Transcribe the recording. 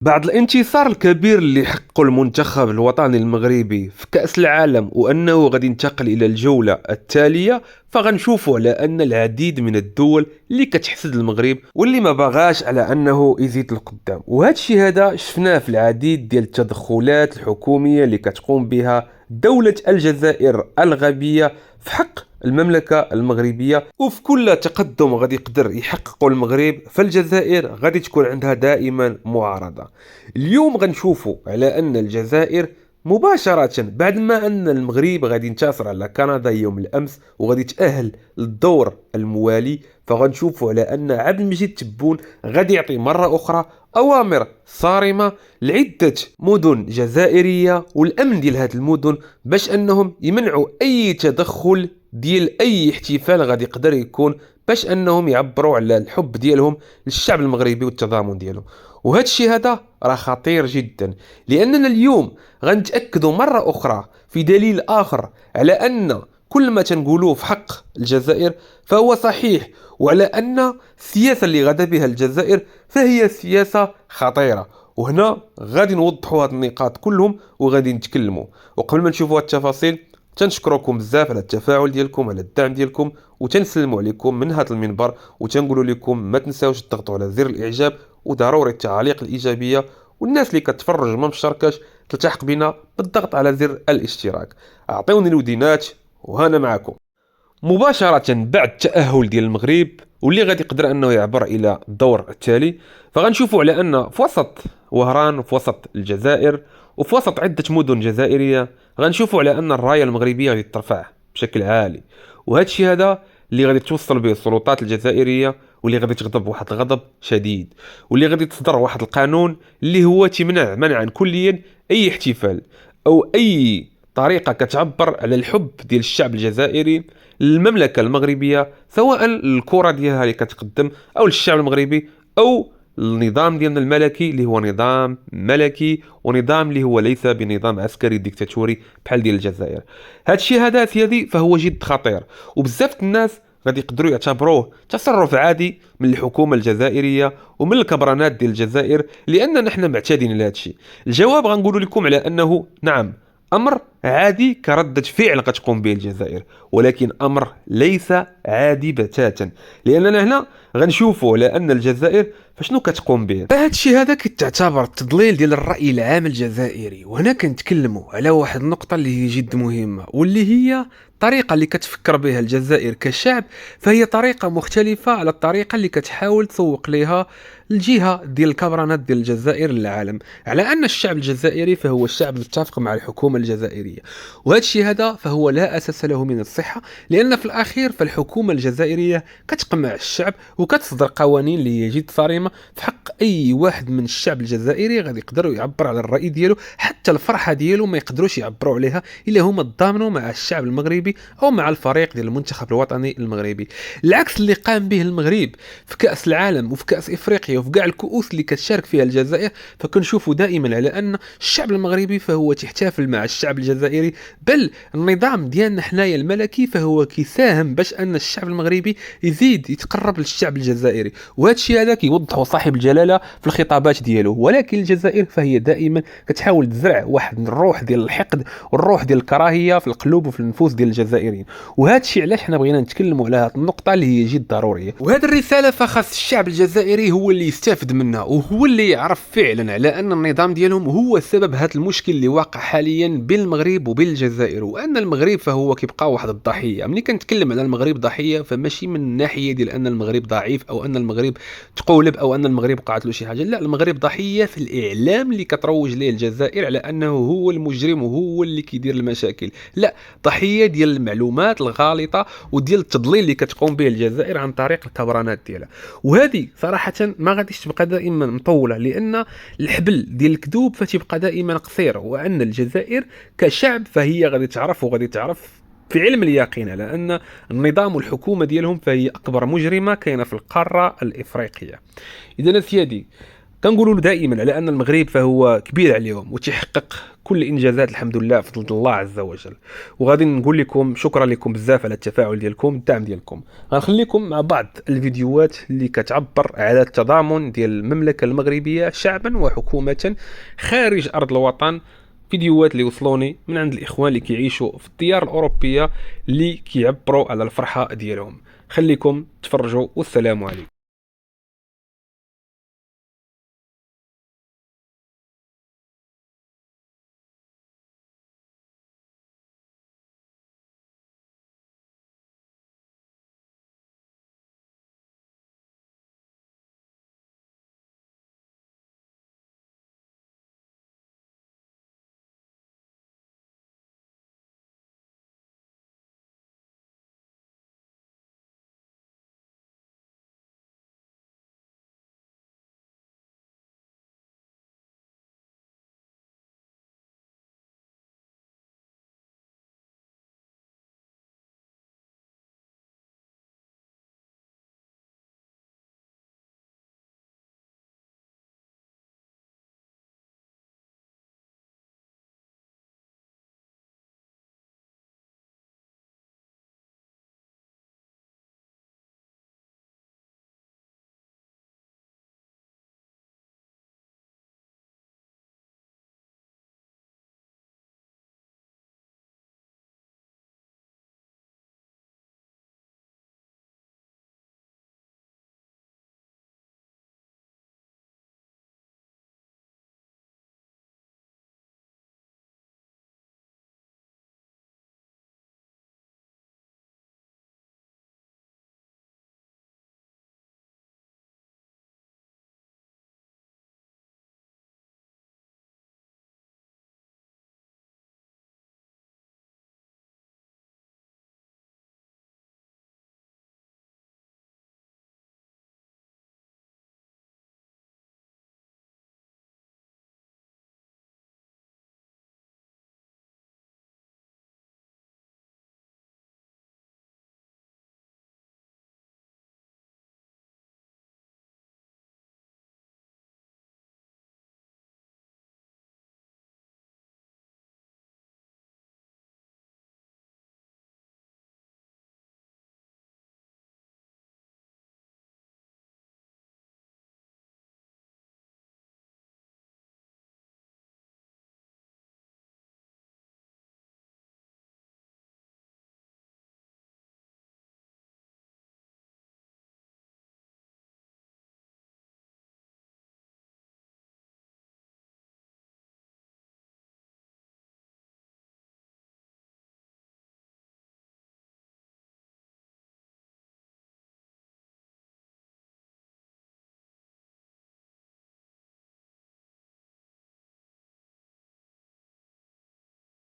بعد الانتصار الكبير اللي حققه المنتخب الوطني المغربي في كأس العالم وأنه غادي ينتقل إلى الجولة التالية، فغنشوفوا على أن العديد من الدول اللي كتحسد المغرب واللي ما باغاش على أنه يزيد لقدام، وهذا الشيء هذا شفناه في العديد ديال التدخلات الحكومية اللي كتقوم بها دولة الجزائر الغربية في حق المملكة المغربية. وفي كل تقدم غادي يقدر يحققه المغرب فالجزائر غادي تكون عندها دائما معارضة. اليوم غنشوفوا على أن الجزائر مباشرة بعد ما أن المغرب غادي ينتصر على كندا يوم الأمس وغادي يتأهل للدور الموالي، فغنشوفوا على أن عبد المجيد تبون غادي يعطي مرة أخرى أوامر صارمة لعدة مدن جزائرية والأمن ديال هذه المدن باش أنهم يمنعوا أي تدخل ديال أي احتفال غادي يقدر يكون، باش أنهم يعبروا على الحب ديالهم للشعب المغربي والتضامن ديالهم. وهذا الشيء هذا راه خطير جدا، لأننا اليوم غنتأكدوا مرة أخرى في دليل آخر على أن كل ما تنقولوه في حق الجزائر فهو صحيح، وعلى أن السياسة اللي غدا بها الجزائر فهي سياسة خطيرة. وهنا غادي نوضحوا هاد النقاط كلهم وغادي نتكلموا. وقبل ما نشوفوا هاد التفاصيل تنشكركم بزاف على التفاعل ديالكم، على الدعم ديالكم، وتنسلموا عليكم من هذا المنبر وتنقولوا لكم ما تنساوش تضغطوا على زر الاعجاب وضروري التعاليق الايجابيه، والناس اللي كتفرج ما مشاركاش تلتحق بنا بالضغط على زر الاشتراك. اعطوني الودينات وهنا معكم. مباشرة بعد التأهل ديال المغرب واللي غادي يقدر انه يعبر الى الدور التالي، فغنشوفوا على ان في وسط وهران وفي وسط الجزائر وفي وسط عدة مدن جزائرية غنشوفوا على ان الراية المغربية غادي ترفع بشكل عالي. وهذا الشيء هذا اللي غادي توصل به السلطات الجزائرية واللي غادي تغضب واحد الغضب شديد، واللي غادي تصدر واحد القانون اللي هو تمنع منعا كليا اي احتفال او اي طريقة كتعبر على الحب ديال الشعب الجزائري للمملكة المغربية، سواء الكرة ديالها اللي كتقدم أو للشعب المغربي أو النظام ديالنا الملكي اللي هو نظام ملكي ونظام اللي هو ليس بنظام عسكري ديكتاتوري بحال ديال الجزائر. هذا الشيء هذا سيادي فهو جد خطير، وبزاف الناس غادي يقدروا يعتبروه تصرف عادي من الحكومة الجزائرية ومن الكبرانات ديال الجزائر، لأننا نحن معتادين لهذا الشيء. الجواب غنقول لكم على أنه نعم، أمر عادي كردة فعل قد به الجزائر، ولكن أمر ليس عادي بتاتا، لأننا هنا غنشوفوا على أن الجزائر فشنو كتقوم به. هذا الشيء هذا كتعتبر تضليل ديال الرأي العام الجزائري. وهنا كنتكلموا على واحد النقطة اللي هي جد مهمة، واللي هي الطريقة اللي كتفكر بها الجزائر كشعب، فهي طريقة مختلفة على الطريقة اللي كتحاول تسوق لها الجهة ديال الكبرانات ديال الجزائر للعالم، على أن الشعب الجزائري فهو الشعب متفق مع الحكومة الجزائرية. وهذا الشيء هذا فهو لا أساس له من الصحة، لأن في الأخير فالحكومة الجزائرية كتقمع الشعب وكتصدر قوانين اللي هي جد صارمة في حق أي واحد من الشعب الجزائري غادي يقدروا يعبر على الرأي ديالو، حتى الفرحة ديالو ما يقدروش يعبروا عليها إلا هما تضامنوا مع الشعب المغربي أو مع الفريق ديال المنتخب الوطني المغربي. العكس اللي قام به المغرب في كأس العالم وفي كأس إفريقيا وفي كاع الكؤوس اللي كتشارك فيها الجزائر، فكنشوفوا دائما على أن الشعب المغربي فهو تحتفل مع الشعب الجزائري، بل النظام ديالنا حنايا الملكي فهو كيساهم باش أن الشعب المغربي يزيد يتقرب للشعب الجزائري. وهذا الشيء هذا كيوضحه صاحب الجلالة في الخطابات ديالو. ولكن الجزائر فهي دائما كتحاول تزرع واحد الروح ديال الحقد والروح ديال الكراهية في القلوب وفي النفوس ديال الجزائريين. وهذا الشيء علاش حنا بغينا نتكلموا على هذه النقطة اللي هي جد ضرورية. وهذه الرسالة فخاص الشعب الجزائري هو اللي يستافد منها، وهو اللي يعرف فعلا على أن النظام ديالهم هو سبب هذا المشكل اللي واقع حاليا بين المغرب وبين الجزائر، وأن المغرب فهو كيبقى واحد الضحية. ملي كنتكلم على المغرب ضحية فماشي من الناحية ديال أن المغرب ضعيف أو أن المغرب تقولب أو أن المغرب وقعت له شي حاجة، لا، المغرب ضحية في الإعلام اللي كتروج ليه الجزائر على أنه هو المجرم وهو اللي كيدير المشاكل. لا، ضحية ديال المعلومات الغالطة وديال التضليل اللي كتقوم به الجزائر عن طريق الكبرانات ديالها. وهذه صراحة ما غاديش تبقى دائما مطولة، لأن الحبل ديال الكذوب فتبقى دائما قصير، وأن الجزائر كشعب فهي غادي تعرف في علم اليقين على أن النظام والحكومة ديالهم فهي أكبر مجرمة كاينة في القارة الإفريقية. إذا سيادي كنقولوا له دائما على ان المغرب فهو كبير عليهم وتيحقق كل الانجازات الحمد لله بفضل الله عز وجل. وغادي نقول لكم شكرا لكم بزاف على التفاعل ديالكم، الدعم ديالكم. غنخليكم مع بعض الفيديوهات اللي كتعبر على التضامن ديال المملكه المغربيه شعبا وحكومه خارج ارض الوطن. فيديوهات اللي وصلوني من عند الاخوان اللي كيعيشوا في الديار الاوروبيه اللي كيعبروا على الفرحه ديالهم. خليكم تفرجوا والسلام عليكم.